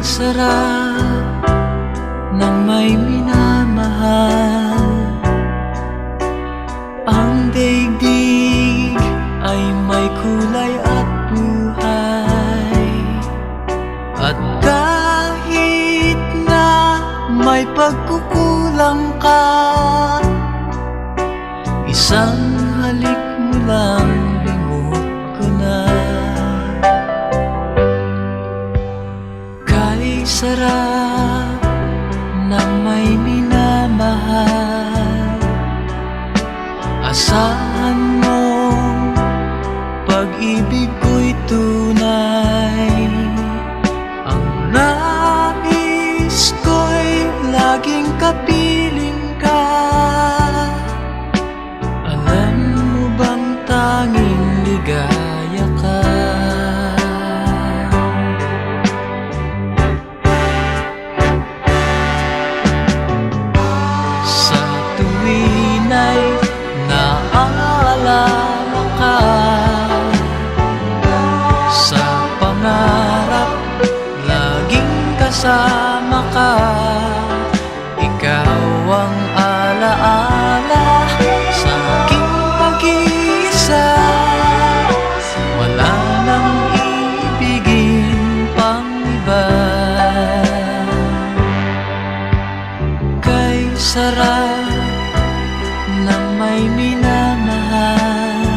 sarap ng may minamahal. Ang daigdig ay may kulay at buhay. At kahit na may pagkukulang ka, isang halik mo lang limot ko na. Kay sarap ng may minamahal, asahan mo pag-ibig ko'y tunay. Ang nais ko'y laging kapiling ka. Alam mo bang tanging ligaya ka? Sa tuwin ay naaalala ka, sa pangarap laging kasama ka. Ikaw ang alaala sa aking pag-iisa. Wala nang ibigin pang iba. Kay sarap ng may minamahal,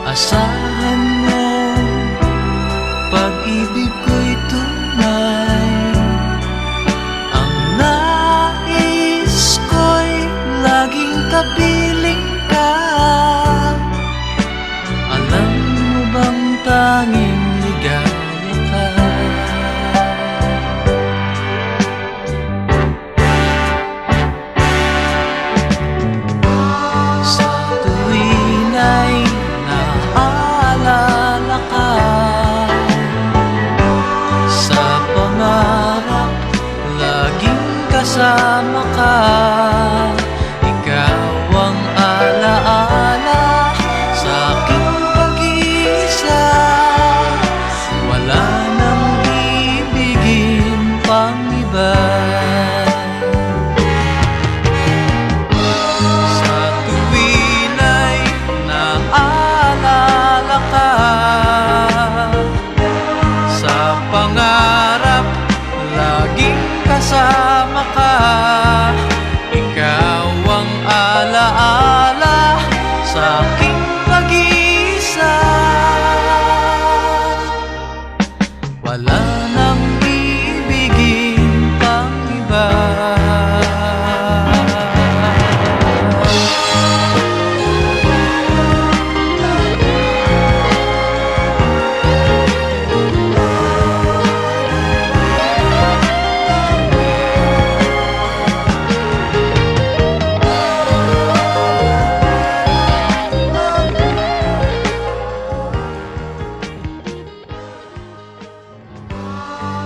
asahan mo pag-ibig ko'y tunay. Ang nais ko'y laging kapiling ka. Alam mo bang tanging ligaya ka? Sa tuwin ay naaalala ka, sa pangarap laging kasama ka. Ikaw ang alaala sa aking pag-iisa. Wala nang ibigin pang iba. Sa tuwin ay naaalala ka, sa pangarap laging kasama ka. Ikaw ang alaala sa aking pag-iisa. Wala nang ibigin pang iba.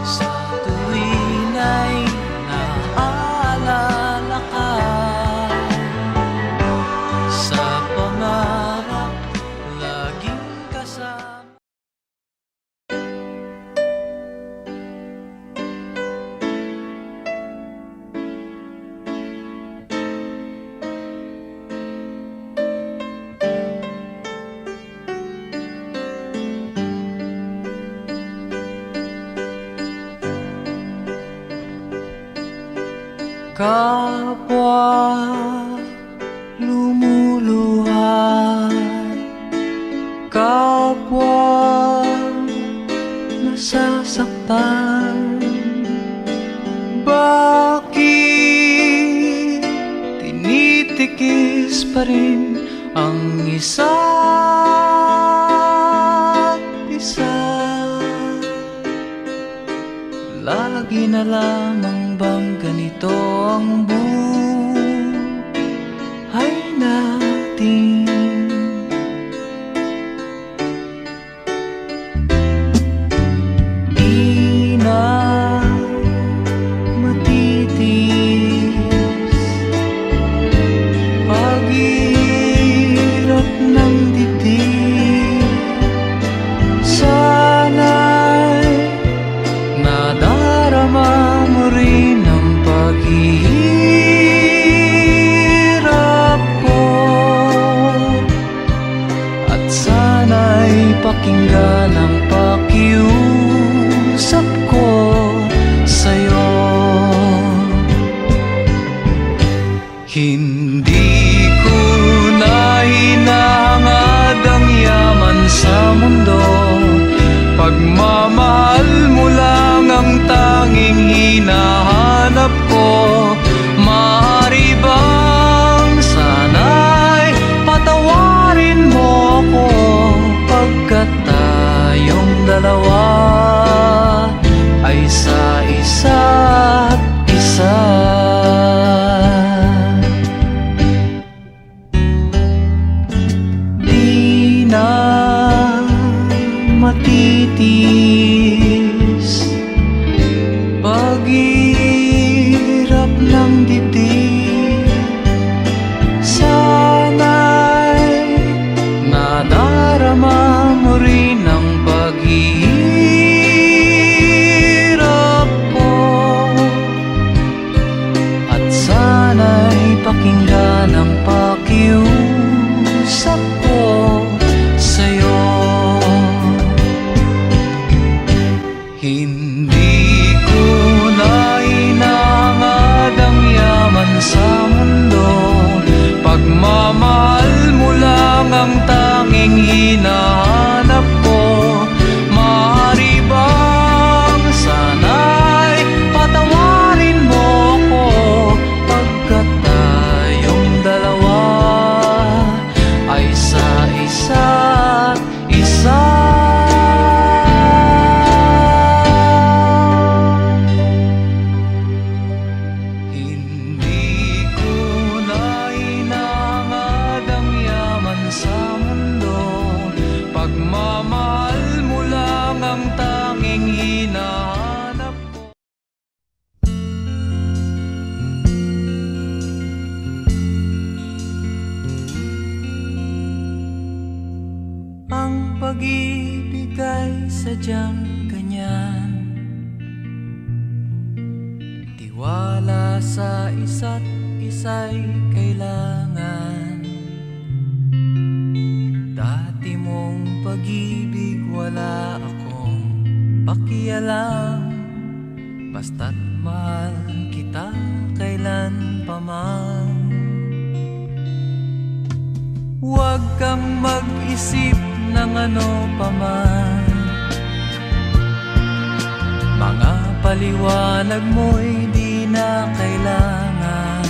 Sa tuwin ay naaalala ka, sa pangarap laging kasama. Kapwa lumuluhan, kapwa nasasaktan, bakit tinitikis pa rin ang isa't isa? Lagi na lamang bang ganito ang buhay natin? Di na matitis paghirap ng dibdib. Sana'y Pagmamahal mo lang ang tanging hinahanap ko. Maaari bang sana'y patawarin mo ako, pagkat tayong dalawa ay sa isa't isa. Di na matitis paghihirap ng dibdib. Sana'y nadarama mo rin ang paghihirap ko, at sana'y pakinggan ang pakiusap ko sa'yo. Hindi ko na inangad ang yaman sa mundo. Pagmamahal mo lang ang tanging hinahanap ko. Maaari bang sana'y patawarin mo ako, pagkat tayong dalawa ay sa isa't isa. Pagmamahal mo lang ang tanging hinahanap ko. Ang pag-ibig ay sadyang ganyan, tiwala sa isa't isa'y kailangan. Dati mong pag-ibig wala akong pakialam, basta't mahal kita kailan pa man. Huwag kang mag-isip ng ano pa man, mga paliwanag mo'y di na kailangan.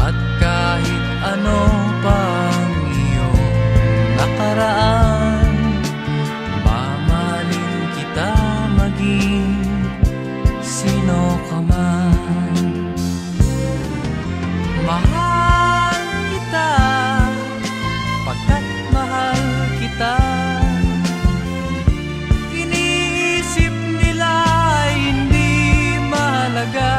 At kahit ano pa ang iyong nakaraan, mamahalin kita maging sino ka man. Mahal kita pagkat mahal kita. Iniisip nila ay hindi mahalaga,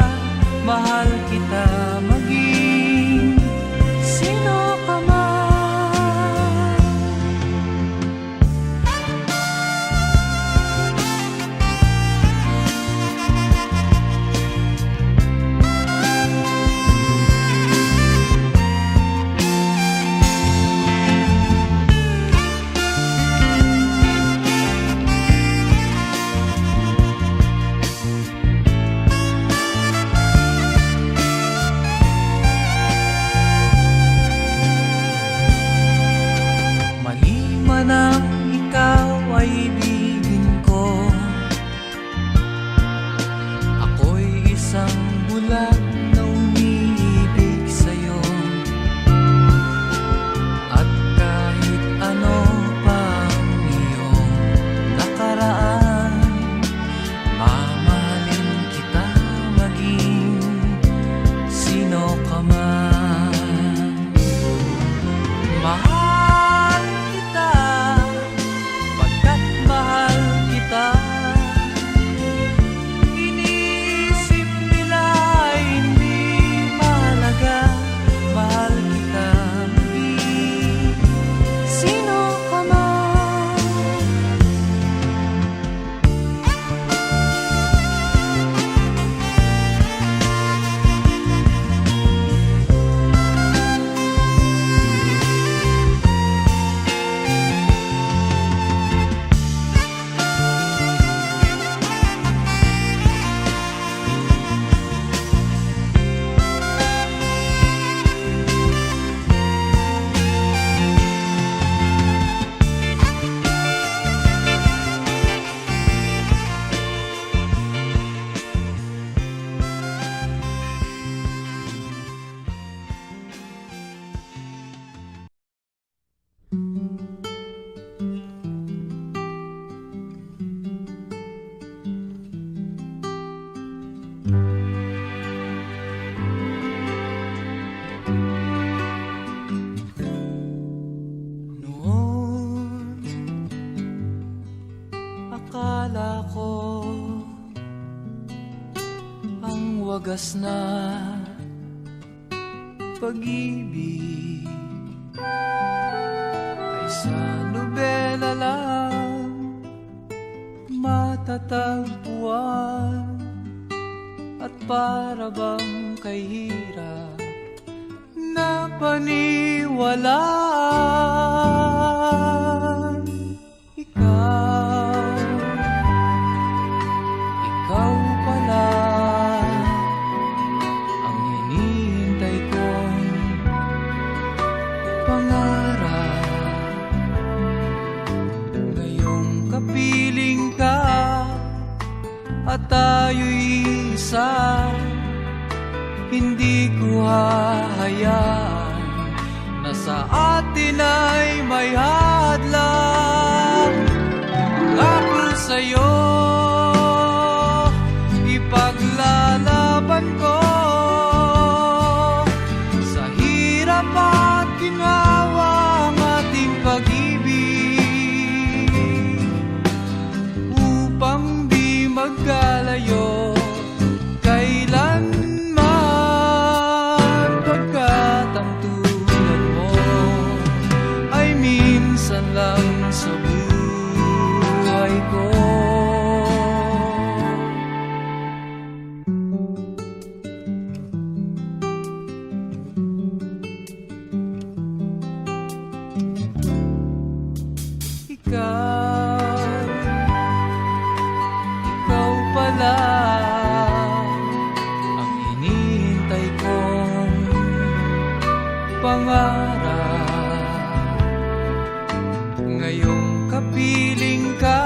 Naalala ko ang wagas na pag-ibig ay sa nobela lang matatagpuan, at para bang kay hirap na paniwalaan. Ikaw pala ang hinihintay kong pangarap. Ngayong kapiling ka at tayo'y isa, hindi ko hahayaan na sa atin ay may hadlang. Ako sa'yo, ipaglalaban ko sa hirap at ginhawa ang ating pag-ibig, upang di magkalayo kailanman, pagkat ang tulad mo ay minsan lang sa buhay ko. Ikaw pala ang hinihintay kong pangarap. Ngayong kapiling ka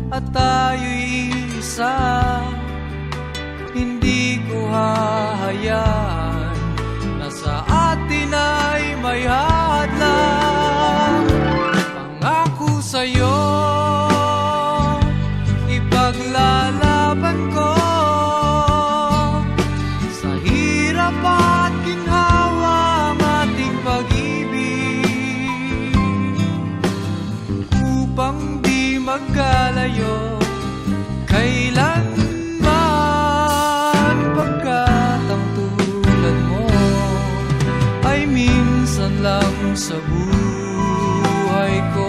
at tayo'y isa, hindi ko hahayaan na sa atin ay may hadlang. Pangako sa'yo, ipaglalaban ko sa hirap at ginhawa ang ating pag-ibig, upang di magkalayo kailanman, pagkat ang tulad mo ay minsan lang sa buhay ko.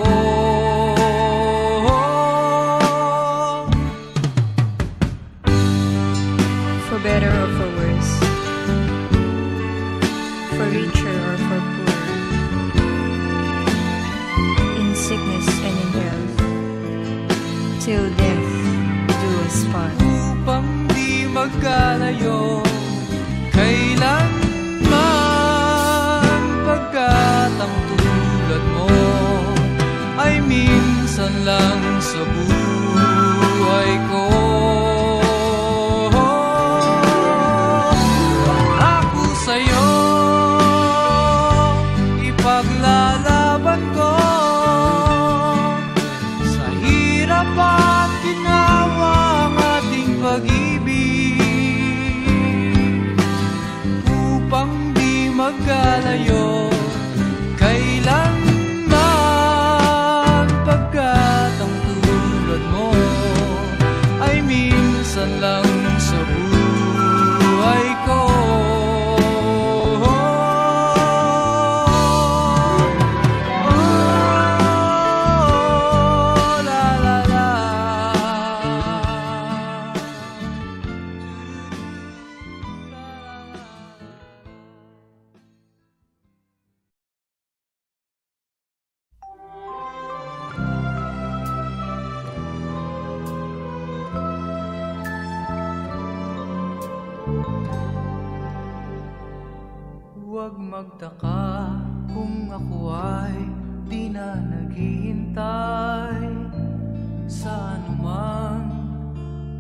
For better or for worse, for richer or for poor, in sickness and in health, till death do us part. Upang di magkalayo kailanman, pagkat ang tulad mo ay minsan lang sa buhay ko. Ako sa'yo, ipaglalaban ko sa hirap at ginhawa ang ating pag-ibig, upang di magkalayo kailanman, pagkat ang tulad mo ay minsan lang sa buhay ko. La la la. Huwag magtaka kung ako ay di na naghihintay sa anumang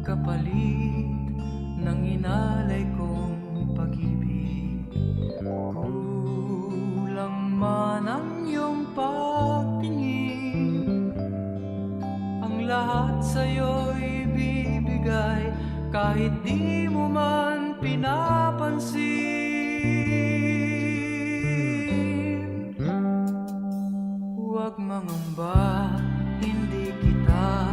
kapalit ng inalay kong pag-ibig. Kulang man ang iyong pagtingin, ang lahat sa'yo'y bibigay kahit di mo man pinapansin. Huwag mangamba, hindi kita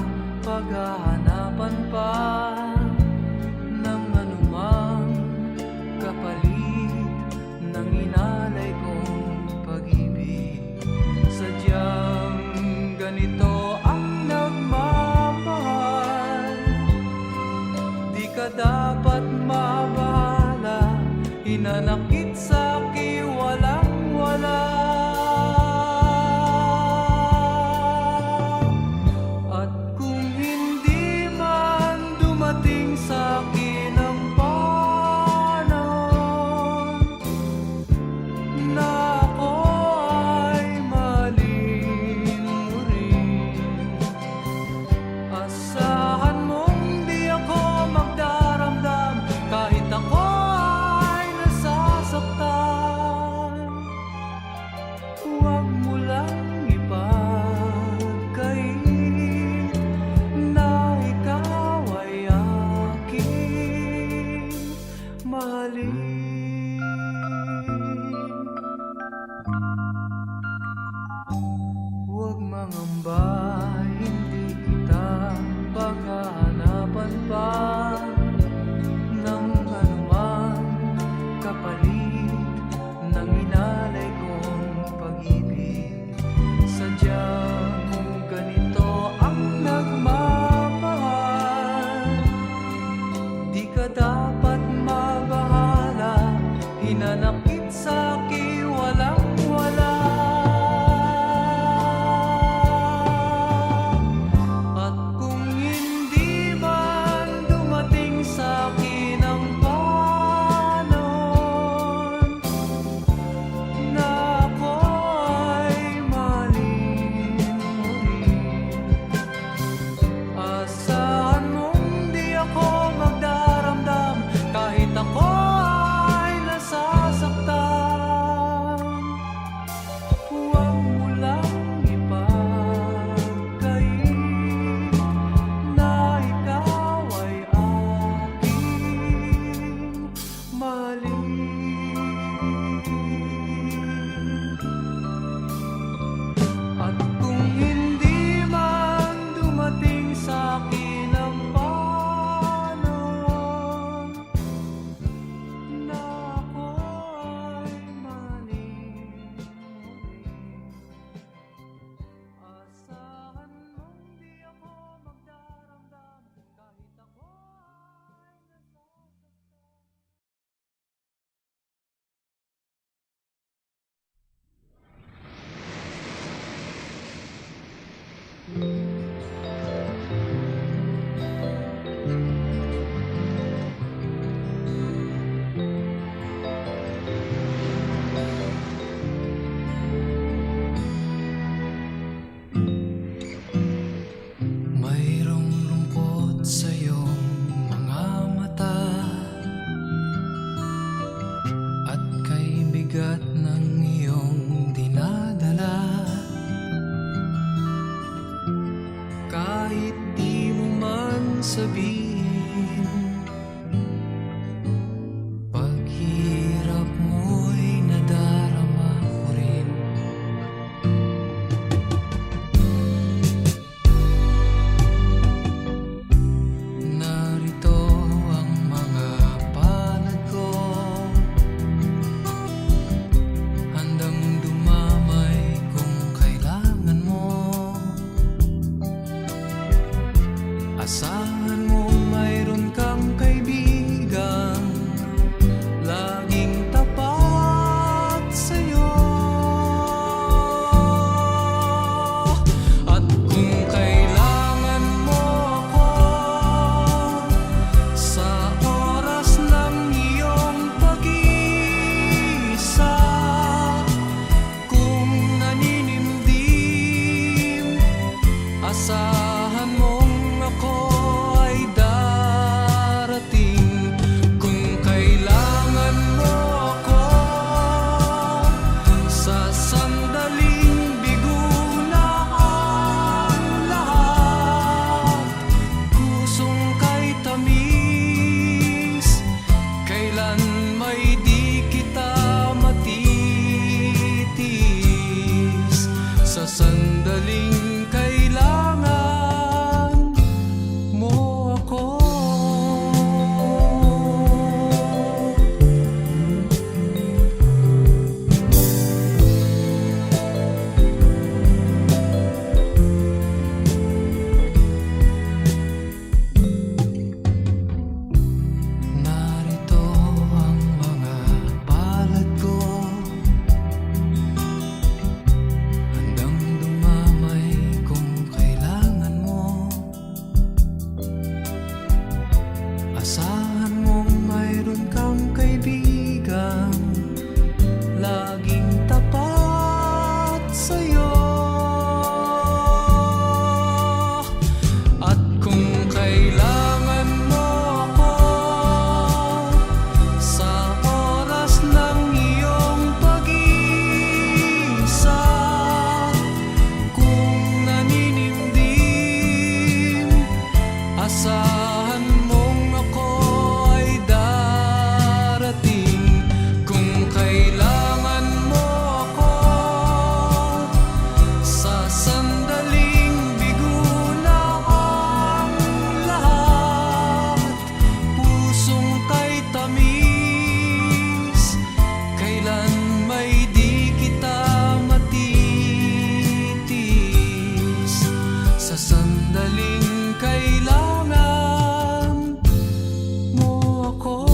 kahit di mo man sabihin. Paghirap mo'y nadarama ko rin. Narito ang mga palad ko, handang dumamay kung kailangan mo. Asahan mo mayroon kang kaibigang laging tapat sa'yo. At kung kailangan mo ako sa oras ng iyong pag-iisa, kung naninimdim, asahan mong ako ay darating. Kung kailangan mo ako sa sandaling bigo na ang lahat, pusong kay tamis, kailan may di kita matitis. Sa sandaling kailangan mo ako. Narito ang mga palad ko, handang dumamay kung kailangan mo. Asahan mong mayroon kang kaibigang laging tapat sa'yo. At kung kailangan mo ako sa oras ng iyong pag-iisa, kung naninimdim, asahan mong ako ay darating. Kung kailangan mo ako sa sandaling bigo na ang lahat, pusong kay tamis, kailan may di kita matitis. Sa sandaling kailangan mo ako.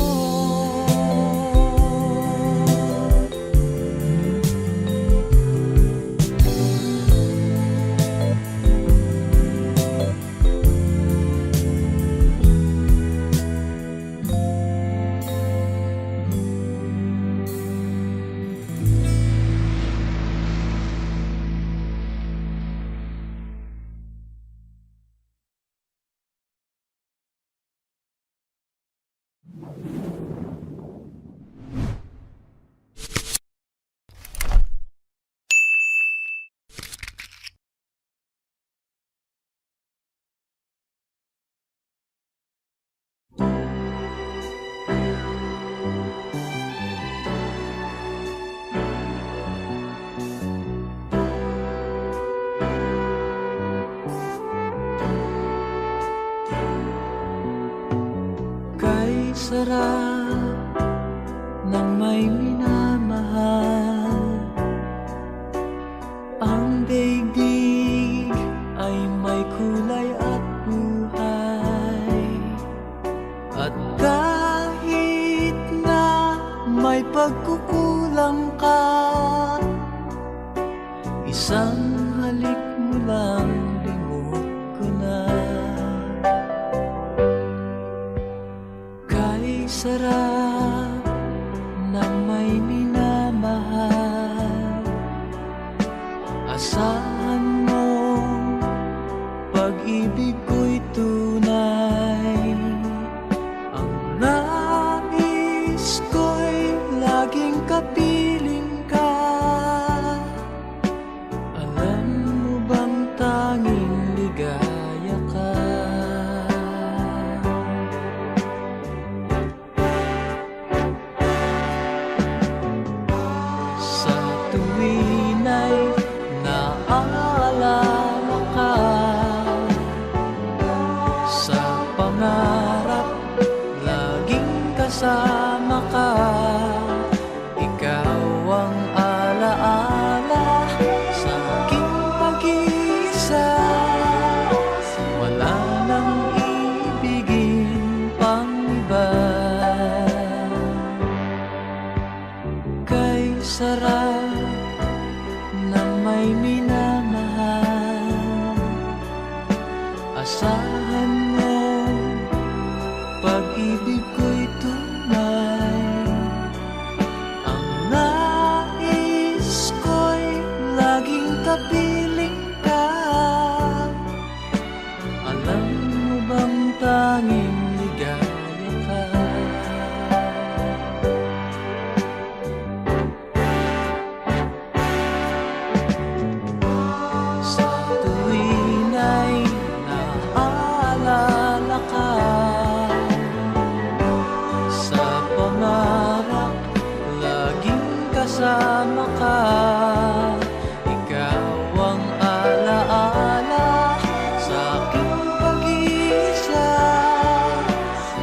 Kay sarap ng may minamahal, ang daigdig ay may kulay at buhay. At kahit na may pagkukulang ka, isang halik mo lang limot ko na. Kay sarap ng may minamahal, asahan mo pag-ibig ko'y tunay. Ang nais ko'y laging kapiling ka. Alam mo bang tanging ligaya ka? Asahan mo, pag-ibig ko'y tunay. Ang nais ko'y laging kapiling ka. Alam mo bang tanging ligaya ka? Sa tuwin ay naaalala ka, sa pangarap laging kasama ka. Ikaw ang alaala sa aking pag-iisa.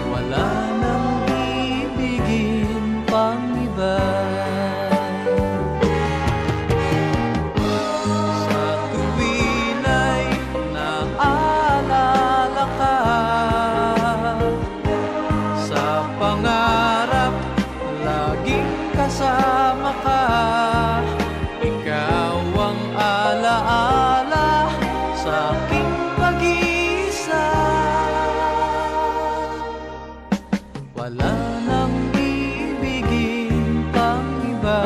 Wala nang ibigin pang iba. Sa tuwin ay naaalala ka, sa pangarap laging kasama ka. Ikaw ang alaala sa aking pag-iisa. Wala nang ibigin pang iba.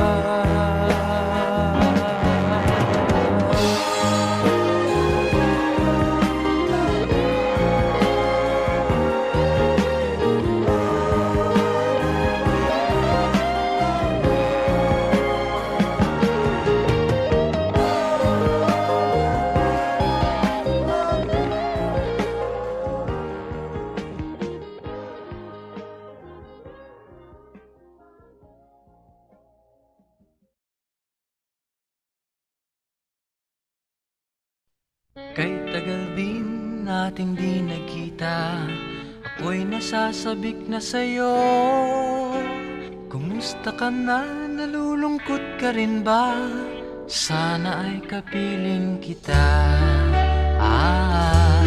Kay tagal din nating di nagkita, ako'y nasasabik na sa'yo. Kumusta ka na? Nalulungkot ka rin ba? Sana ay kapiling kita. Ah,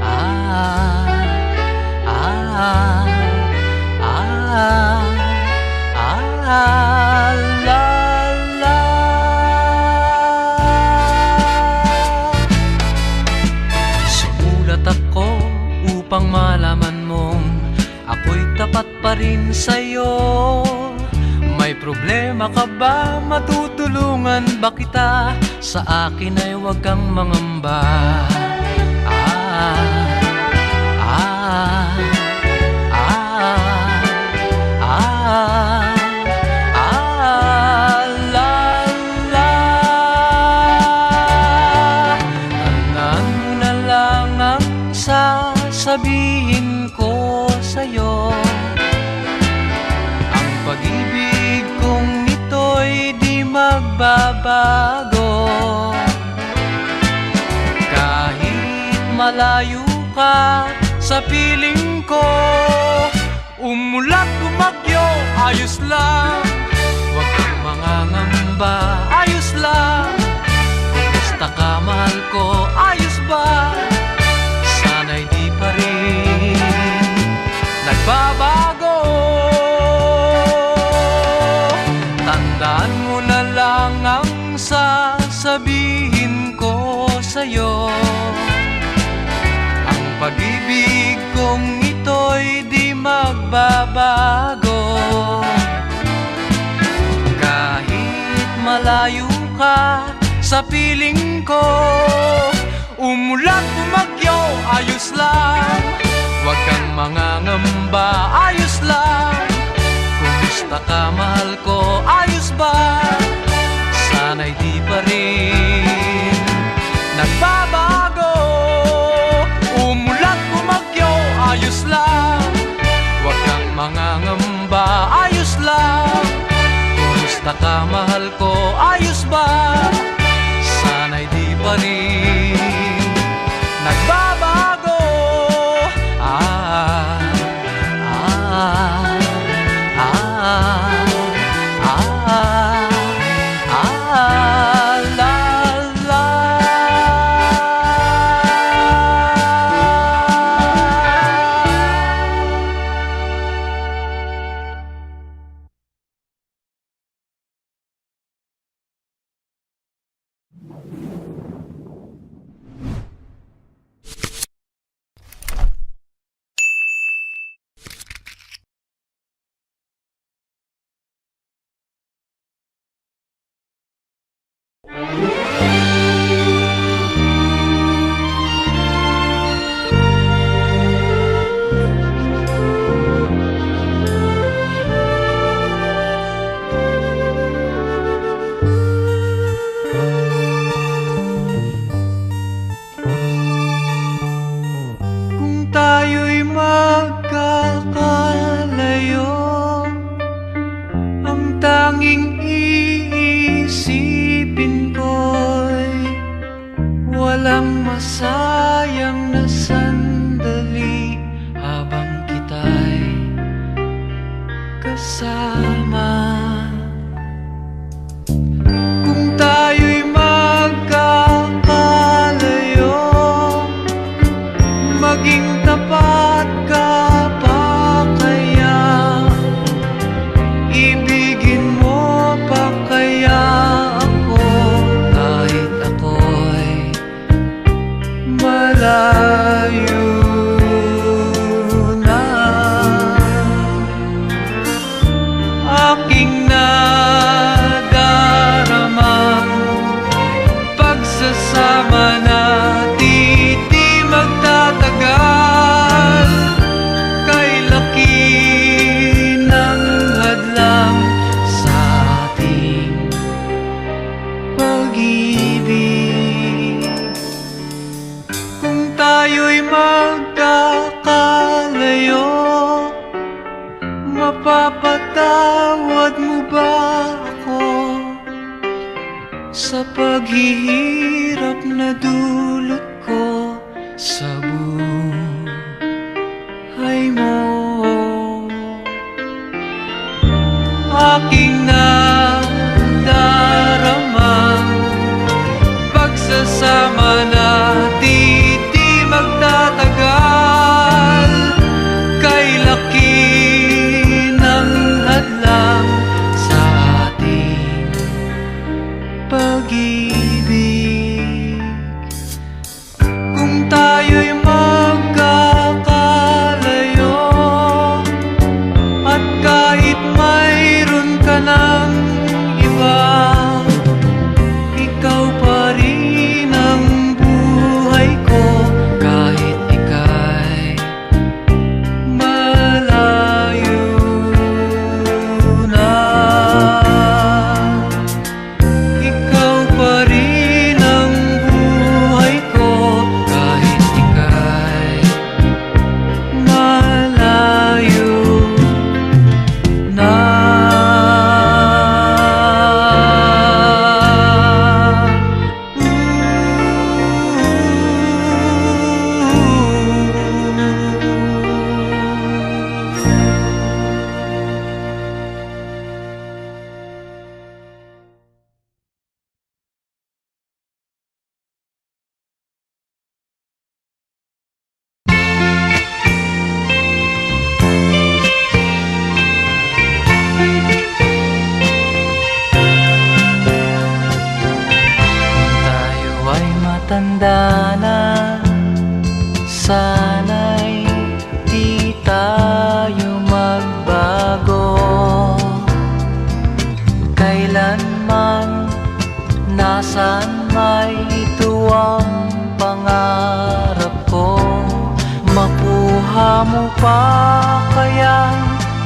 ah, ah, ah, ah, la, la. Sumulat ako upang malaman mong ako'y tapat pa rin sa'yo. May problema ka ba? Matutulungan ba kita? Sa akin ay huwag kang mangamba. Ah, ah, ah, ah, ah, la, la. Tandaan mo na lang ang sasabihin ko sa'yo. Ang pag-ibig kong ito'y di magbabago. Kahit malayo ka sa piling ko, umulat bumagyo, ayos lang. Huwag kang mangangamba, ayos lang. Kumusta ka, mahal ko, ayos ba? Sana'y di pa rin nagbabago. Tandaan mo na lang ang sasabihin ko sa'yo. Ang pag-ibig kong ito'y di magbabago. Kahit malayo ka sa piling ko, umulat bumagyo, ayos lang. Huwag kang mangangamba, ayos lang. Kumusta ka, mahal ko, ayos ba? Sana'y di pa rin nagbabago. Umulat bumagyo, ayos lang. Huwag kang mangangamba, ayos lang. Kumusta ka, mahal ko, ayos ba? Sana'y di pa rin nagbabago. Ah, ah, ah, ah, ah, la, la. Maging tapat ka pa kaya? Ibigin mo pa kaya ako? Kahit ako'y malayo na. Aking nadaramang pagsasama natin di magtatagal. Kay laki ng hadlang sa ating pag-ibig. Kung tayo'y magkakalayo, mapapatawad mo ba ako sa paghihirap na dulot ko sa buhay mo? Aking nadaramang pagsasama natin di magtatagal. Kay laki ng hadlang sa ating pag-ibig. Kung tayo'y magkakalayo, at kahit mayroon ka ng iba, ikaw pa rin ang buhay ko. Kahit ika'y malayo na, ikaw pa rin ang buhay ko. Kahit ika'y malayo na. Tayo ay matanda na, sana'y di tayo magbago. Kailanman, nasaan may ito ang pangarap ko. Makuha mo pa kaya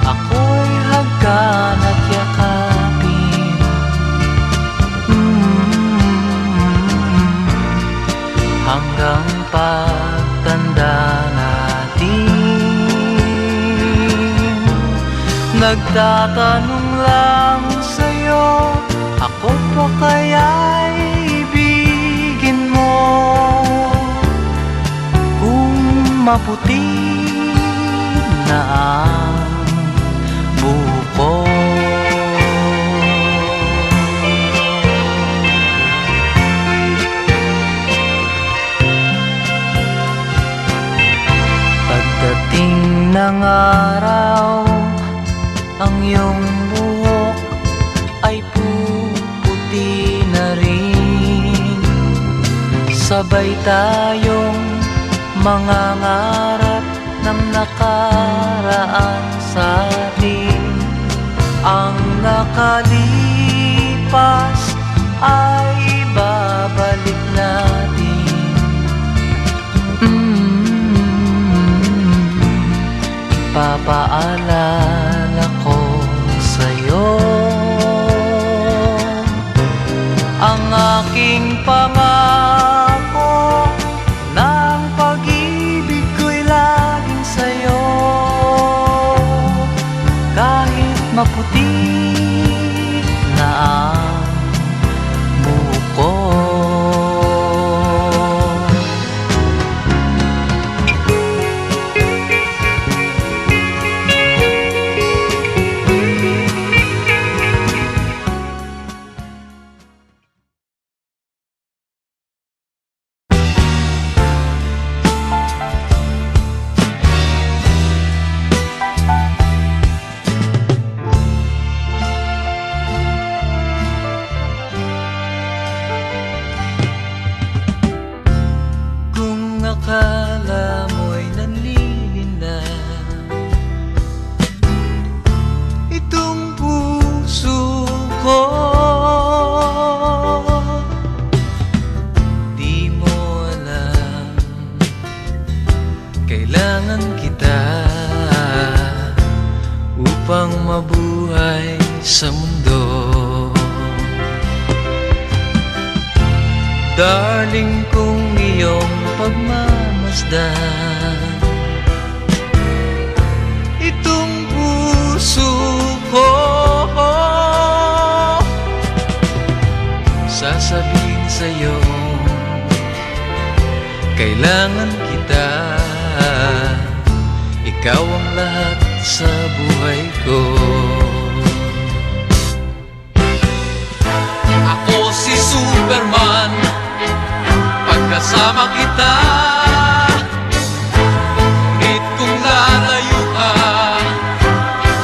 ako'y hagkan at yakapin? Hanggang pagtanda natin, nagtatanong lang sa'yo, ako pa kaya'y ibigin mo? Kung maputi na ang buko, pagdating ng araw, ang iyong buhok ay puputi na rin. Sabay tayong mangangarap ng nakaraan sa atin. Ang nakalipas ay babalik natin. Ipapaalala ko sa'yo ang aking pangako, ng pag-ibig ko'y laging sa'yo. Kahit maputi na ang buko, Kailangan kita upang mabuhay sa mundo. Darling, kung iyong pagmamasdan itong puso ko, sasabihin sa'yo, kailangan kita. Ikaw ang lahat sa buhay ko. Ako si Superman, pagkasama kita. Ngunit kung lalayo ka,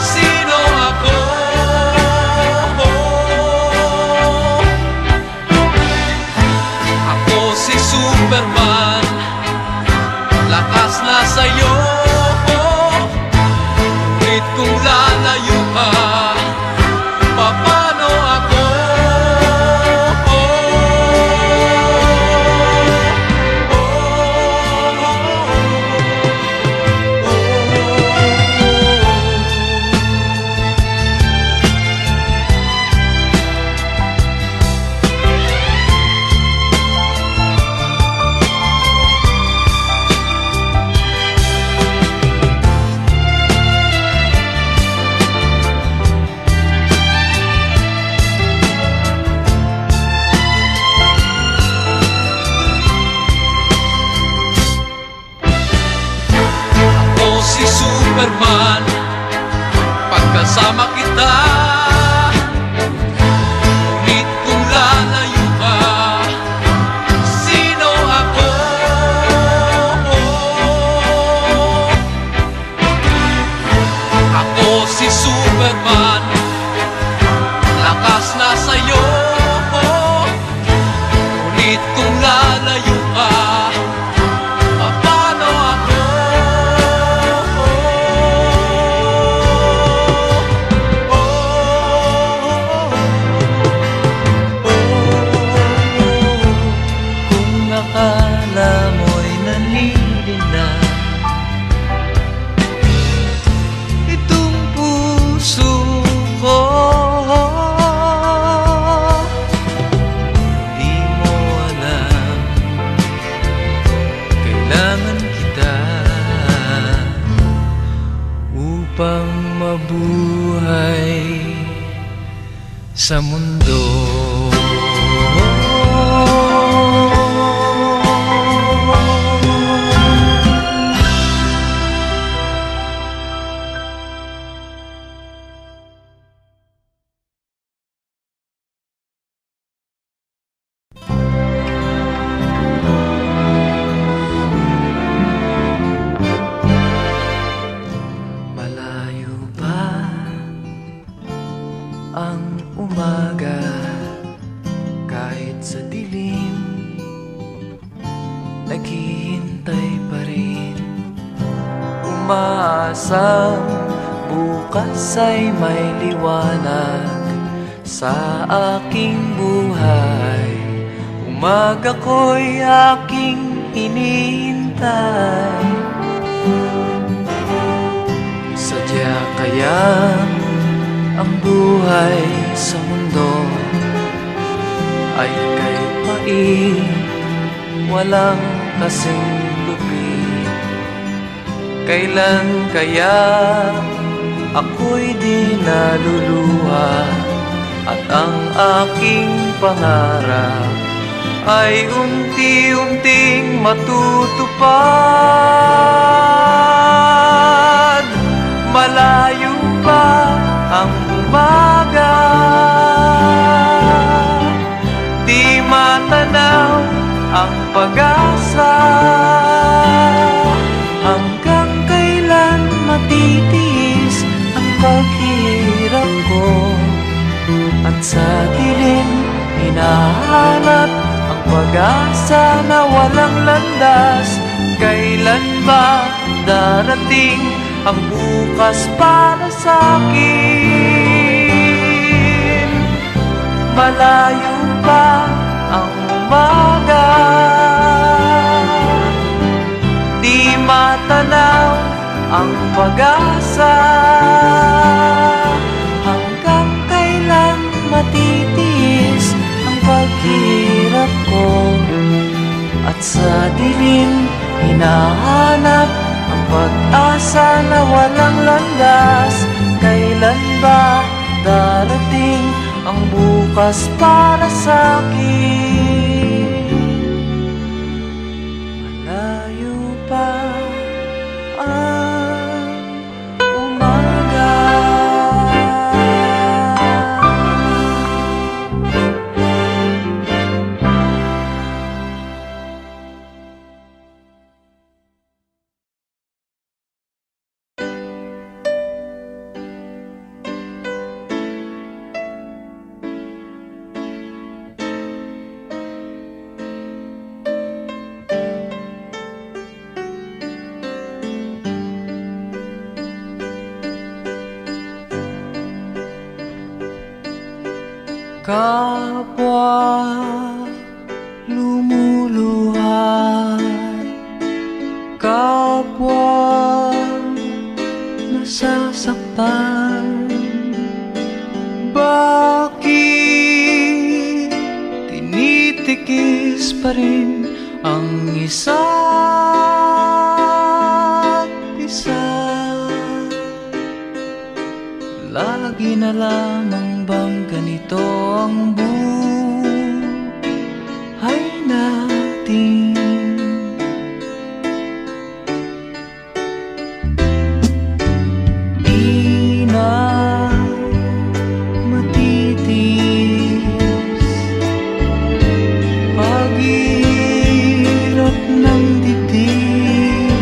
sino ako? Ako si Superman, lakas na sa'yo. Ngunit kung lalayo ka, paano ako? Si Superman, pagkasama kita. Ngunit kung lalayo ka, sino ako? Ako si Superman, lakas na sa'yo. Ngunit kung lalayo ka, paano ako? Akala mo'y nalilina itong puso ko, di mo alam, kailangan kita upang mabuhay sa mundo. Ang umaga, kahit sa dilim, naghihintay pa rin. Umaasang bukas ay may liwanag sa aking buhay. Umaga ko'y aking hinihintay. Sadya kayang ang buhay sa mundo ay kay pait, walang kasing lupit. Kailan kaya ako'y di naluluha at ang aking pangarap ay unti-unting matutupad. Malayo pa ang umaga, di matanaw ang pag-asa. Hanggang kailan matitiis ang paghihirap ko, at sa dilim hinahanap ang pag-asa na walang landas. Kailan ba darating ang bukas para sa'kin? Malayo pa ang umaga, di tinatanaw ang pag-asa. Hanggang kailan matitiis ang paghirap ko, at sa dilim hinahanap ang pag-asa na walang landas. Kailan ba darating ang bukas para sa'kin? Malayo pa ang umaga. Kapwa lumuluha, kapwa nasasaktan, bakit tinitikis pa rin ang isa't isa? Lagi na lamang bang ganito ang buhay natin? Di na matitis paghirap ng dibdib.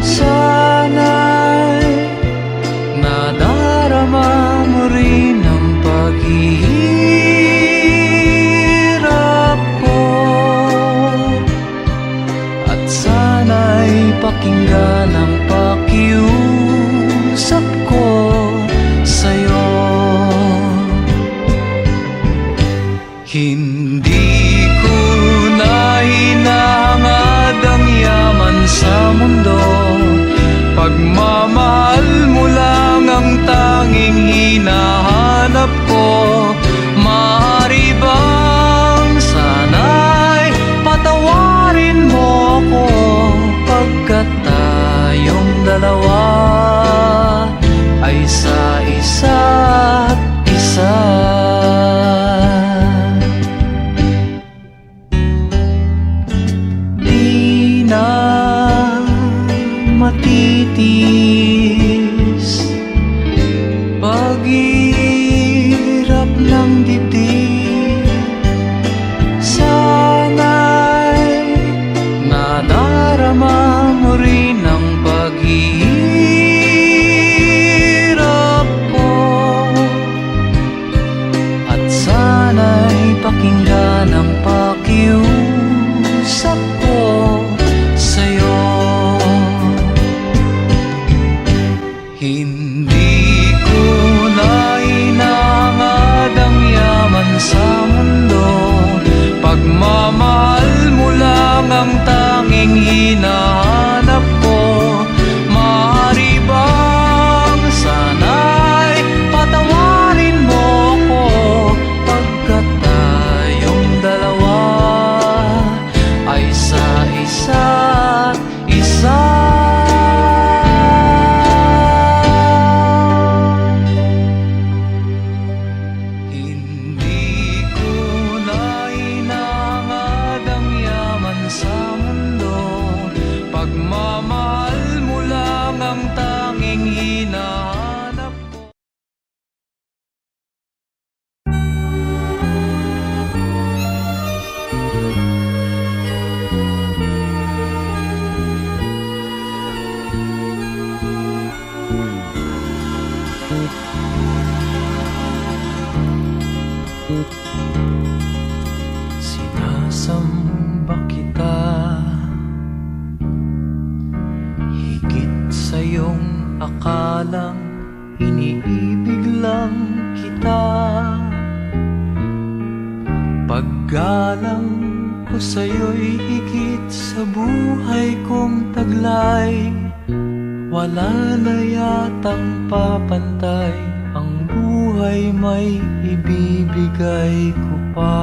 Sana'y nadarama mo rin ang paghihirap ko, at sana'y pakinggan ang pakiusap ko sa'yo. Hindi ko na hinahangad ang yaman sa mundo, pagmamahal mo lang ang tanging hinahanap ko. Maaari bang sana'y patawarin mo ako, pagkat tayong dalawa ay sa isa't isa. Di na matitis paghirap ng dibdib. Sana'y nadarama mo rin ang paghihirap ko, at sana'y pakinggan ang pakiusap ko sa'yo. Hindi ko na hinahangad ang yaman sa mundo, pagmamahal mo lang ang tanging hinahanap ko. Maaari bang sana'y patawarin mo ko, pagkat tayong dalawa ay sa isa't isa. Pagmamahal mo lang ang tanging hinahanap ko. Sinasamba kita sa iyong akalang iniibig lang kita. Paggalang ko sa'yo'y higit sa buhay kong taglay. taglay, wala na yatang papantay. Ang buhay may ibibigay ko pa.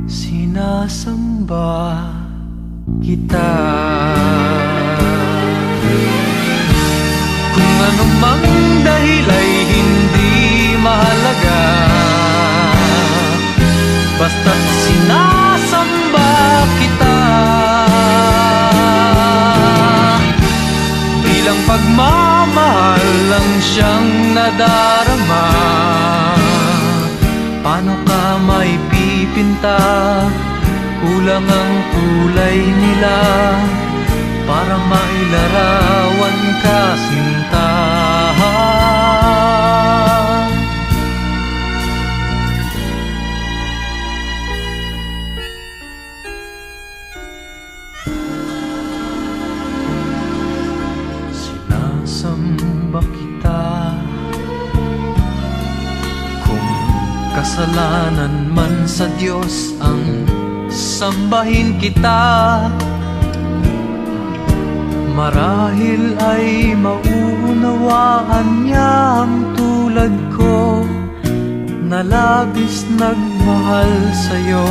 Sinasamba kita. Kung anumang dahil ay hindi mahalaga, basta't sinasamba kita. Bilang pagmamahal lang siyang nadarama. Paano ka may pipinta? Kulang ang kulay nila para mailarawan ka, sinta. Sinasamba kita. Kung kasalanan man sa Diyos ang sambahin kita, marahil ay mauunawaan niya ang tulad ko na labis nagmahal sa'yo.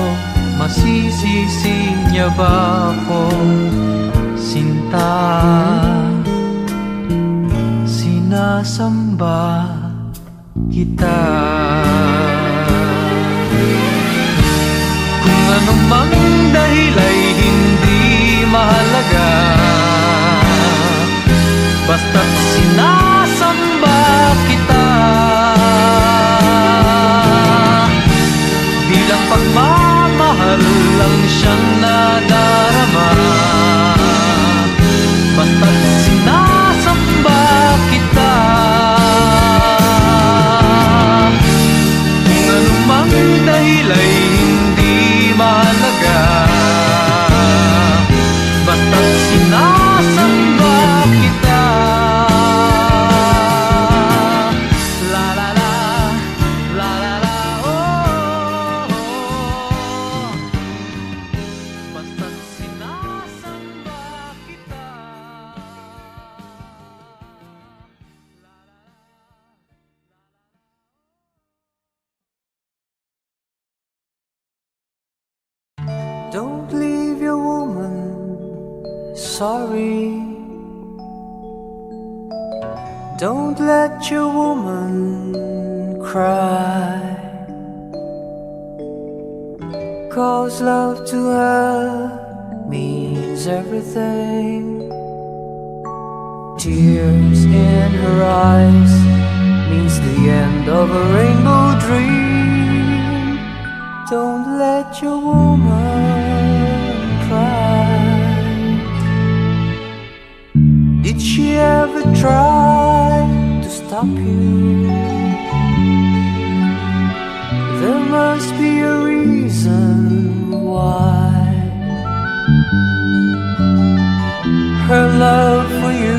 Masisisi niya ba ako, sinta? Sinasamba kita. Kung anumang dahil ay hindi mahalaga, basta't sinasamba kita. Bilang pagmamahal lang siyang nadarama. Basta't sinasamba kita. Kung anumang dahil ay hindi mahalaga, basta't sinasamba kita. La la la, la la la, oh, oh. Basta't sinasamba kita. Don't leave your woman, sorry. Don't let your woman cry, 'cause love to her means everything. Tears in her eyes means the end of a rainbow dream. Don't let your woman cry. Did she ever try to stop you? There must be a reason why. Her love for you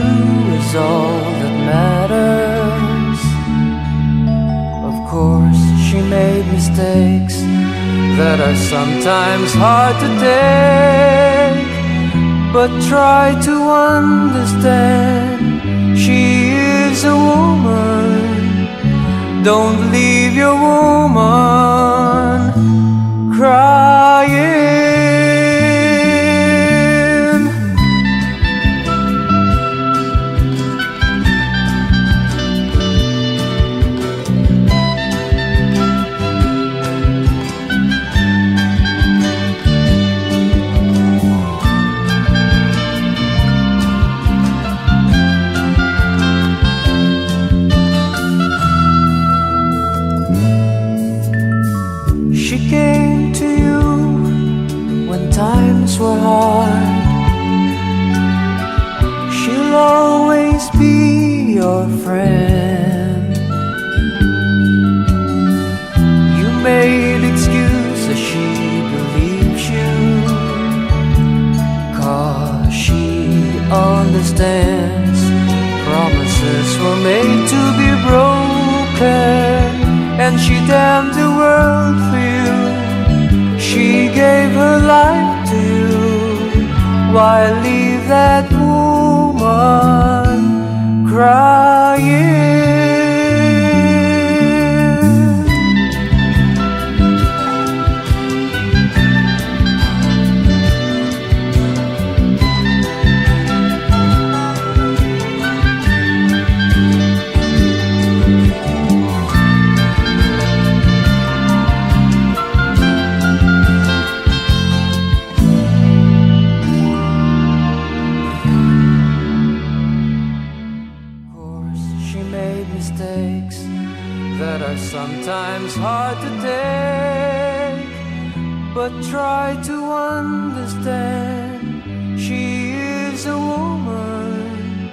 is all that matters. Of course, she made mistakes that are sometimes hard to take, but try to understand. She is a woman. Don't leave your woman crying. She came to you when times were hard. She'll always be your friend. You made excuses, she believes you, 'cause she understands promises were made to be broken. And she damned the world for you. She gave her life to you. Why leave that woman crying? Mistakes that are sometimes hard to take, but try to understand, she is a woman.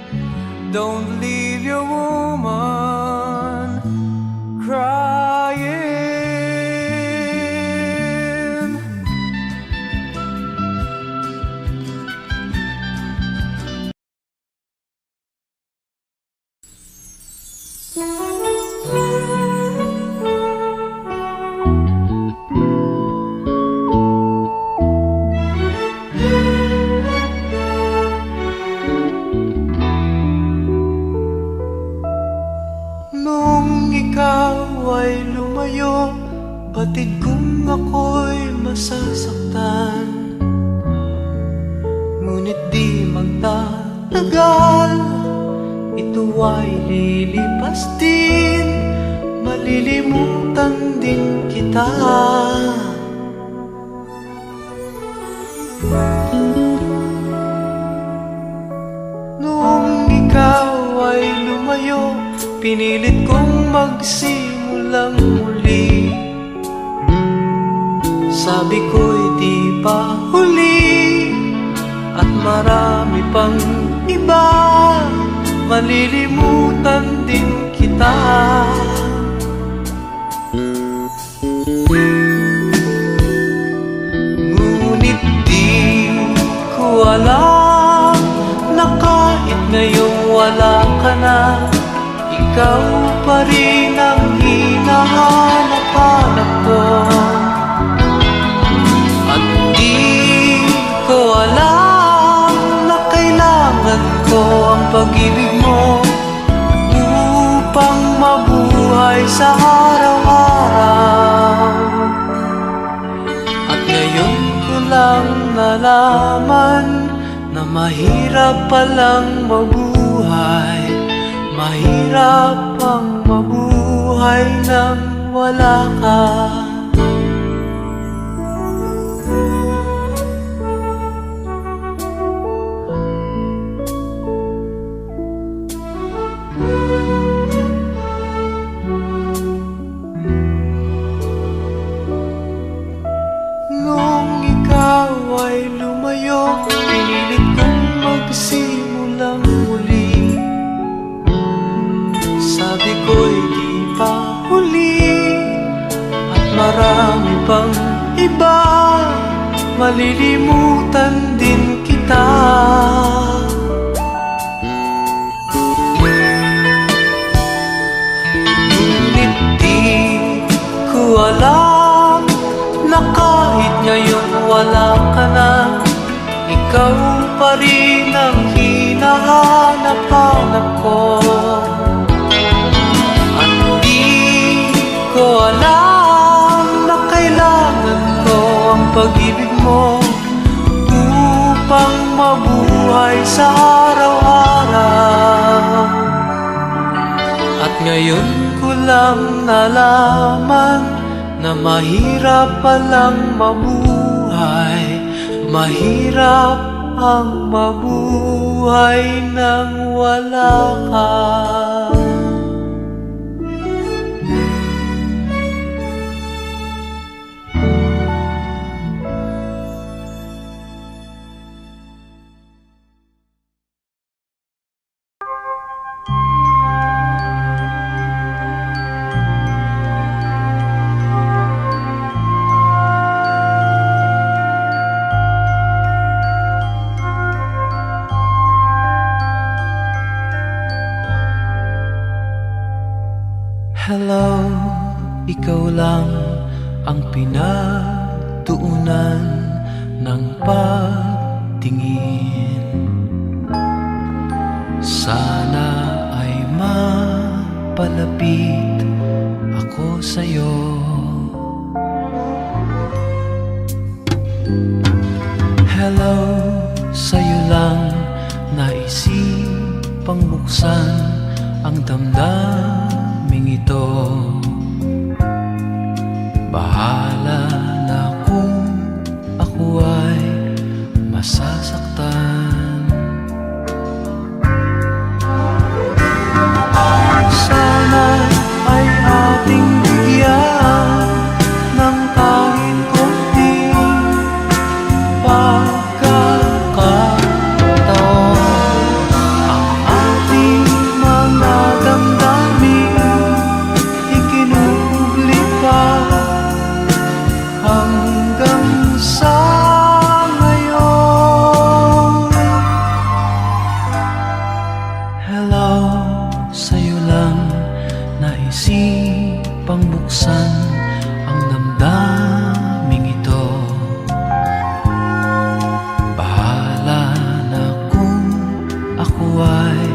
Don't leave your woman crying. Nung ikaw ay lumayo, batid kong ako'y masasaktan. Ngunit di magtatagal, ito ay lilipas din, malilimutan din kita. Nung ikaw ay lumayo, pinilit kong magsimulang muli. Sabi ko'y di pa huli, at marami pang iba, malilimutan din kita. Ngunit di ko alam na kahit ngayong wala ka na, ikaw pa rin ang hinahanap-hanap ko. At di ko alam na kailangan ko ang pag-ibig mo upang mabuhay sa araw-araw. At ngayon ko lang nalaman na mahirap palang mabuhay, mahirap ang mabuhay nang wala ka. Nung ikaw ay lumayo, pinilit kong magsimulang muli. Sabi ko'y di pa huli, at marami pang iba, malilimutan din kita. Ngunit di ko alam na kahit ngayon wala ka na, ikaw pa rin ang hinahanap-hanap ko. Ko alam na kailangan ko ang pag-ibig mo upang mabuhay sa araw-araw. At ngayon ko lang nalaman na mahirap palang mabuhay, mahirap ang mabuhay nang wala ka. Hello, ikaw lang ang pinagtuunan ng pag tingin. Sana ay mapalapit ako sa'yo. Hello, sa'yo lang naisipang buksan ang damdaming ito. Bahala na kung ako ay masasaktan. Sana ay ating bigyan ng kahit konting pagkakataon. Ang ating mga damdamin ikinubli pa hanggang sa ngayon. Hello, sa'yo lang naisipang buksan ang damdaming ito. Bahala na kung ako ay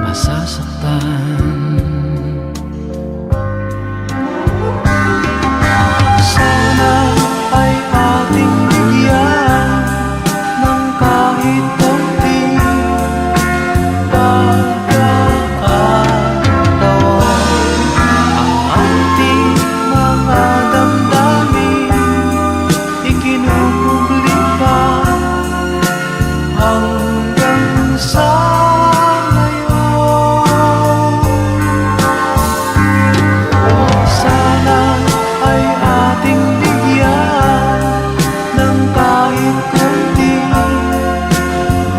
masasaktan. Sana ay ating bigyan ng kahit konting pagkakataon. Ang ating mga damdamin ikinubli pa hanggang sa ngayon. Sana ay ating bigyan ng kahit konting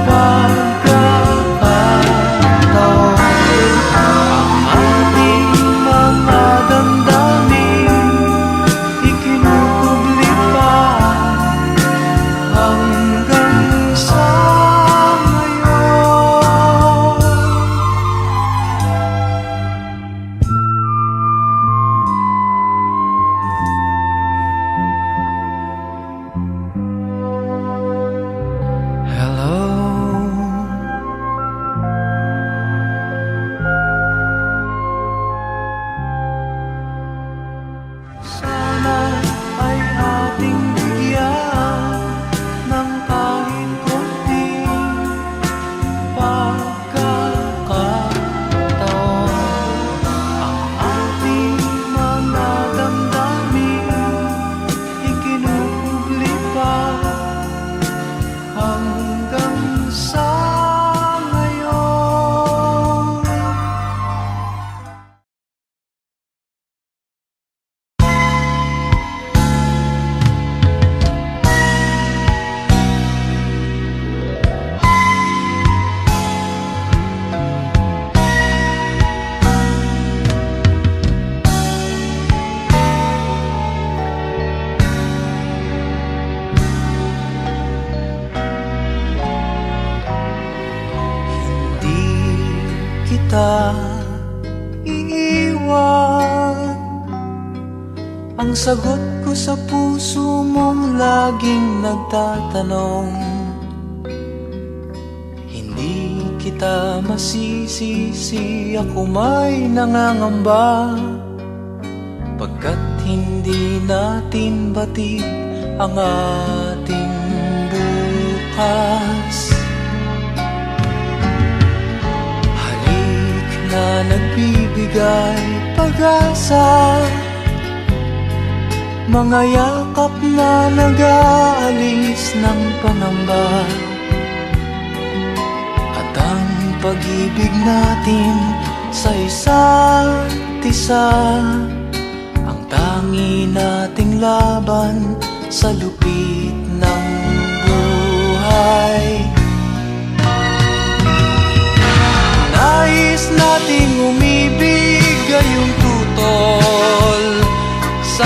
pagkakataon. Ang ating mga damdamin ikinukubli pa hanggang sa ngayon. Hello, sana ay ating bigyan ng kahit konting pagkakataon. Ang ating mga damdamin ikinubli pa hanggang sa ngayon. Hindi kita iiwan. Ang sagot ko sa puso mong laging nagtatanong. Hindi kita masisisi, ako may nangangamba, pagkat hindi natin batid ang ating bukas. Halik na nagbibigay pag-asa, mga yakap na nag-aalis ng pangamba. At ang pag-ibig natin sa isa't isa, ang tangi nating laban sa lupit ng buhay. Nais nating umibig gayong tutol sa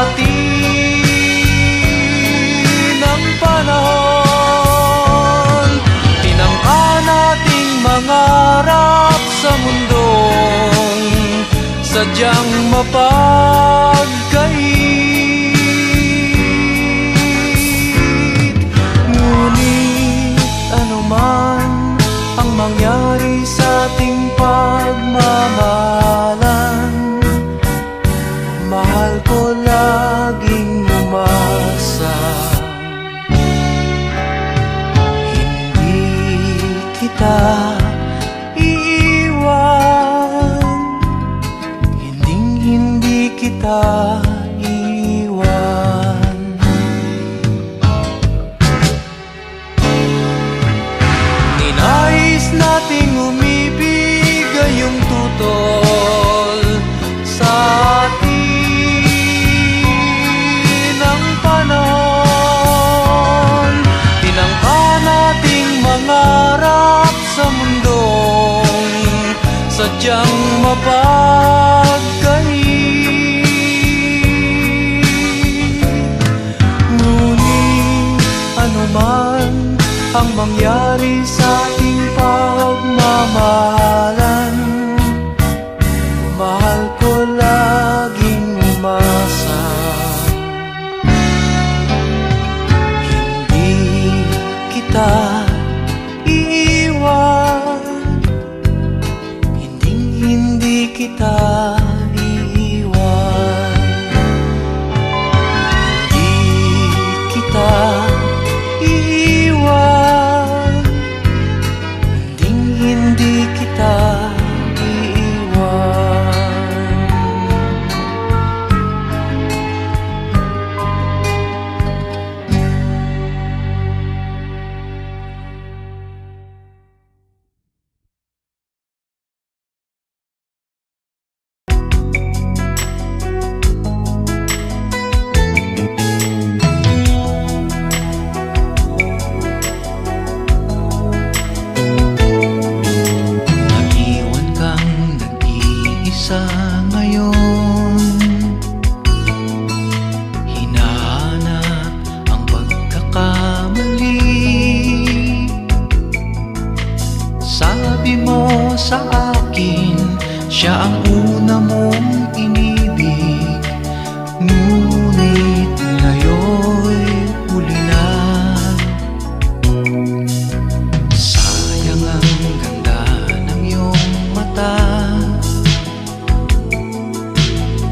atin ang panahon. Tinangka nating mangarap sa mundong sadyang mapagkait. Ngunit kita iiwan, hindi kita iiwan. Ninais nating umibig ngayong tutol sa atin ang panahon. Tinangka nating mangarap sa mundong sadyang mapagkahi. Ngunit anuman ang mangyari sa ating pagmamahalan, mahal ko laging umasa. Hindi kita iiwan, hindi kita iiwan, hindi kita iiwan, hindi kita iiwan. Naiwan kang nag-iisa ngayon, hinahanap ang pagkakamali. Sabi mo sa akin, siya ang una mong inibig, ngunit ngayon'y huli na. Sayang ang ganda ng iyong mata,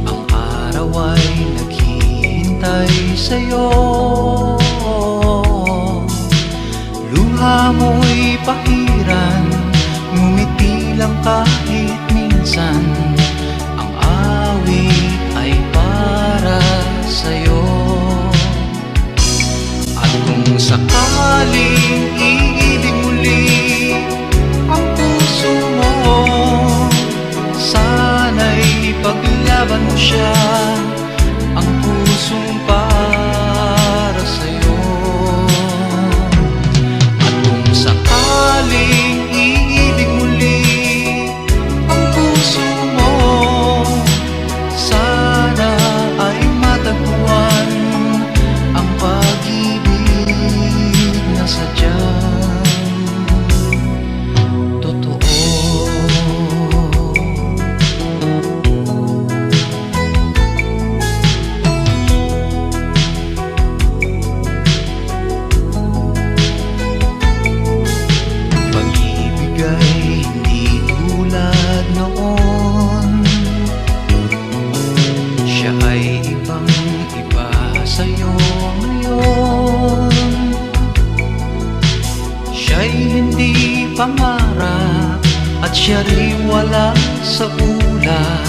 ang araw ay naghihintay sa'yo. Luha mo'y pahiran, ngumiti lang kahit minsan, ang awit ay para sa'yo. At kung sakaling iibig muli ang puso mo, sana'y ipaglaban mo siya, ang pusong para sa'yo. At kung sakaling iibig muli ang puso mo, sana ay matagpuan ang pag-ibig na sadyang totoo. Pag-ibig ay hindi tulad noon, siya ay ibang-iba sa'yo ngayon. Siya'y hindi pangarap at siya rin wala sa ulap,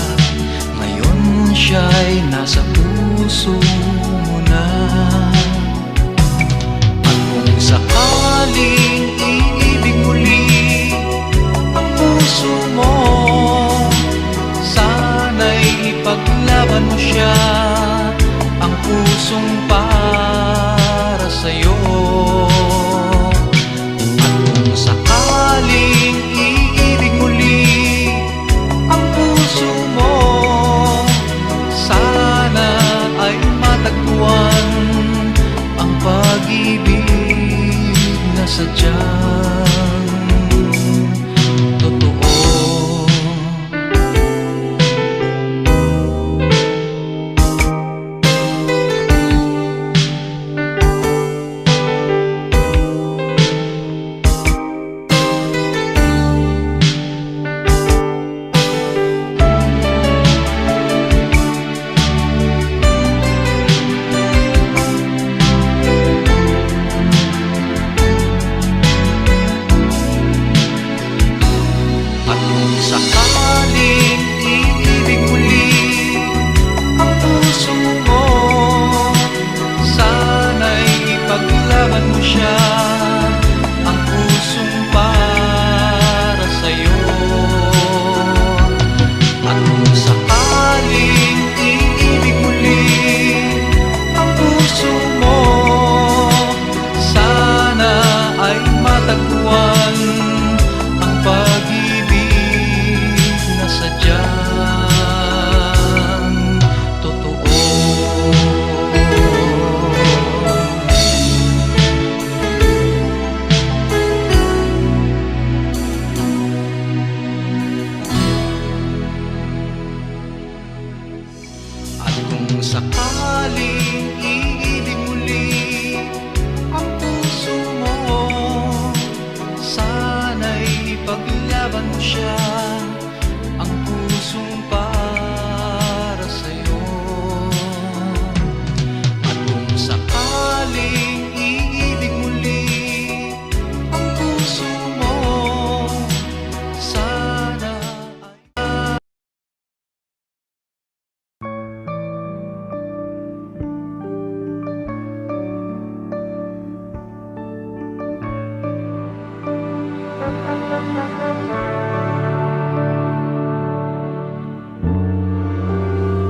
ngayon siya'y nasa puso mo na. At kung sakaling iibig muli ang puso mo, sana'y ipaglaban mo siya, ang pusong para sa'yo. At kung sakaling iibig muli ang puso mo, sana ay matagpuan mo siya, ang pusong para sa'yo. At kung sakaling iibig muli ang puso mo, sana ay matagpuan ang pag-ibig na sadyang totoo. At kung sakaling iibig muli ang puso mo, sana'y ipaglaban mo siya, ang pusong para sa'yo. At kung sakaling iibig muli ang puso mo, sana ay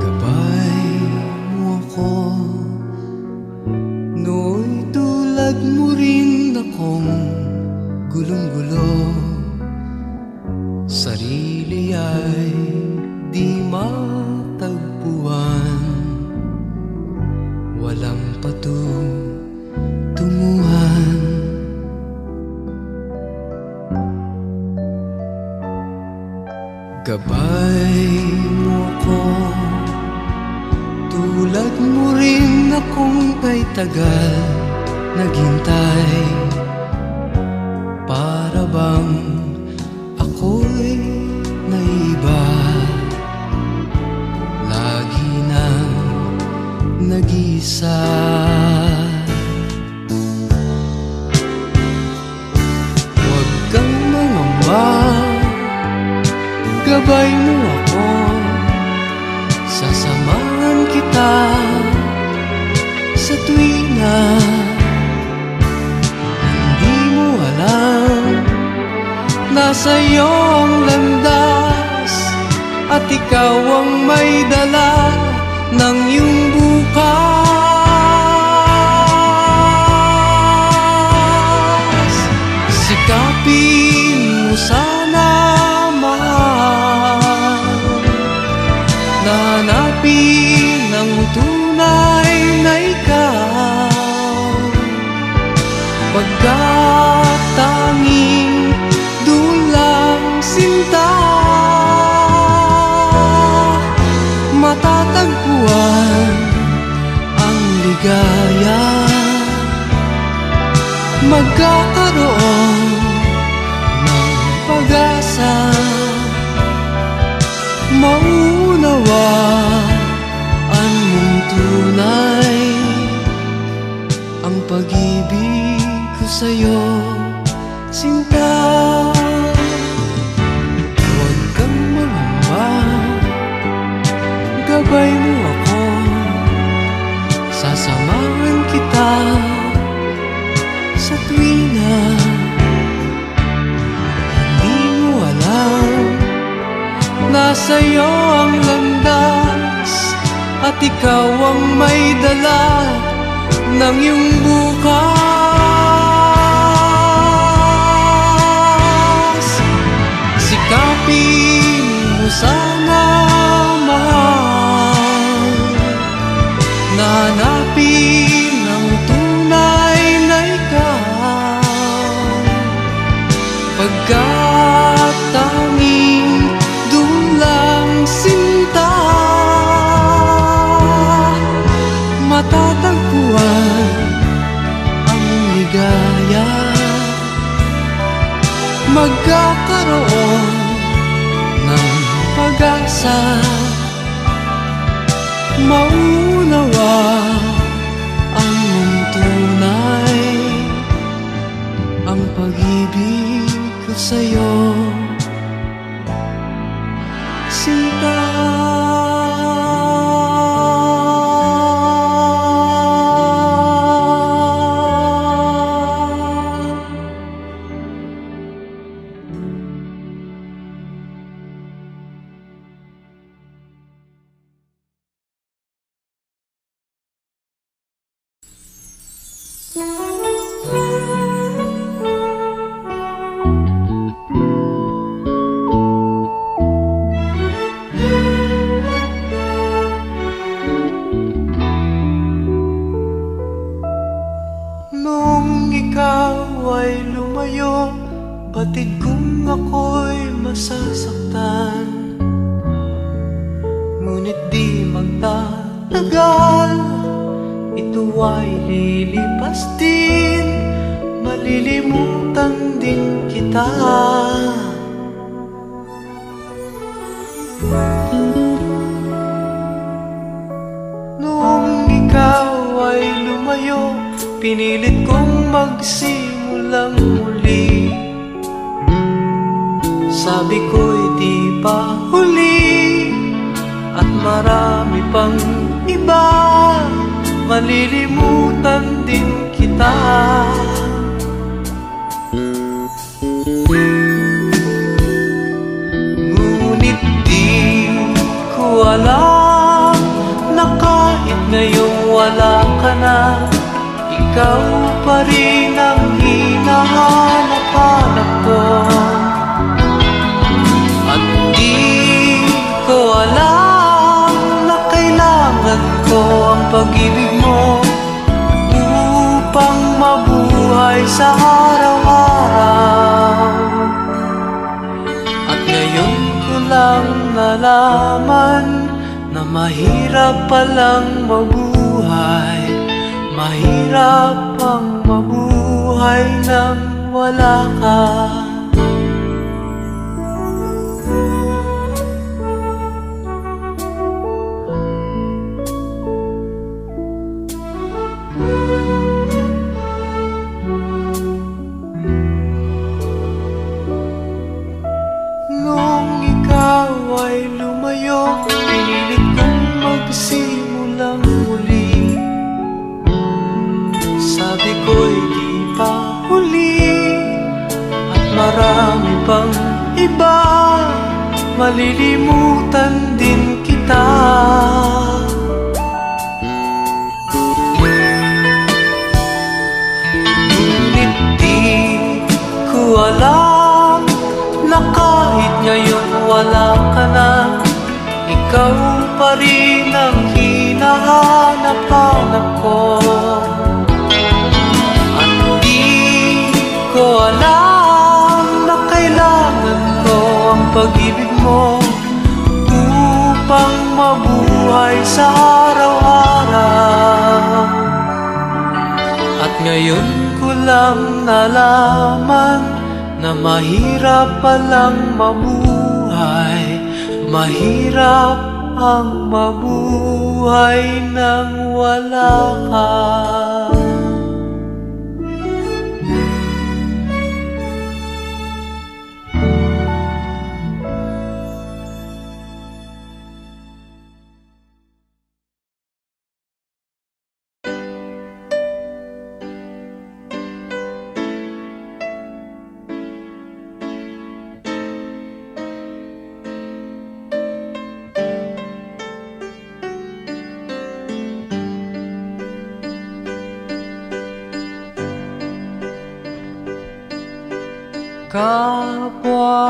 gabay mo ako, nooy tulad mo rin akong gulong-gulo. Sarili ay di matagpuan, walang patunguhan. Gabay mo ako, tulad mo rin akong kay tagal naghintay. Para bang ako'y naiba, lagi nang nag-isa. Huwag kang mangamba, gabay mo ako, sasamahan kita sa tuwina. Hindi mo alam, nasa'yo ang landas, at ikaw ang may dala ng iyong bukas. Sikapin mo sana, hanapin ang tunay na ikaw, pagkat tanging dulang sinta matatagpuan ang ligaya. Magkakaroon ng pag-asa, maunawaan mong tunay ang pag-ibig ko sa'yo, sinta. Huwag kang mangamba, gabay mo ako, sasamahan kita sa tuwina. Hindi mo alam, nasa'yo ang landas, at ikaw ang may dala ng iyong bukas. Sikapin mo sana, mahal, na hanapin ang tunay na ikaw, pagkat tanging dulang sinta matatagpuan ang ligaya. Magkakaroon ng pag-asa, maunawa ang mong tunay ang pag-ibig ko sa'yo, sinta. Batid kung ako'y masasaktan, ngunit di magtatagal, ito ay lilipas din, malilimutan din kita. Noong ikaw ay lumayo, pinilit kong magsimulang muli. Sabi ko'y di pa huli, at marami pang iba, malilimutan din kita. Ngunit di ko alam na kahit ngayong wala ka na, ikaw pa rin ang hinahanap-hanap ko. At di ko alam na kailangan ko ang pag-ibig mo upang mabuhay sa araw-araw. At ngayon ko lang nalaman na mahirap palang mabuhay, mahirap ang mabuhay nang wala ka. Nung ikaw ay lumayo, pinilit kong magsimulang muli. Sabi ko'y di pa huli, at marami pang iba, malilimutan din kita. Ngunit di ko alam na kahit ngayon wala ka na, ikaw pa rin ang hinahanap-hanap ko. At di ko alam na kailangan ko ang pag-ibig mo upang mabuhay sa araw-araw. At ngayon ko lang nalaman na mahirap palang mabuhay, mahirap ang mabuhay nang wala ka. Kapwa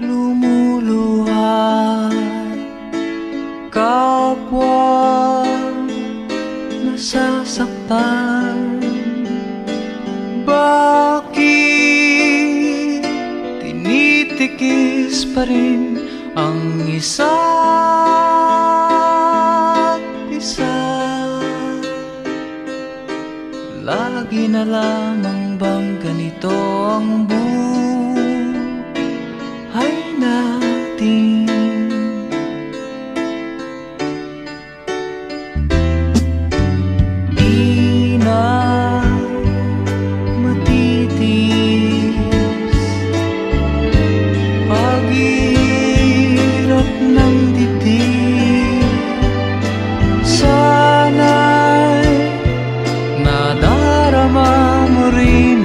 lumuluha, kapwa nasasaktan, bakit tinitikis pa rin ang isa't isa? Lagi na lamang bang ganito ang buhay natin? Di na matitis paghihirap ng dibdib. Sana'y nadarama mo rin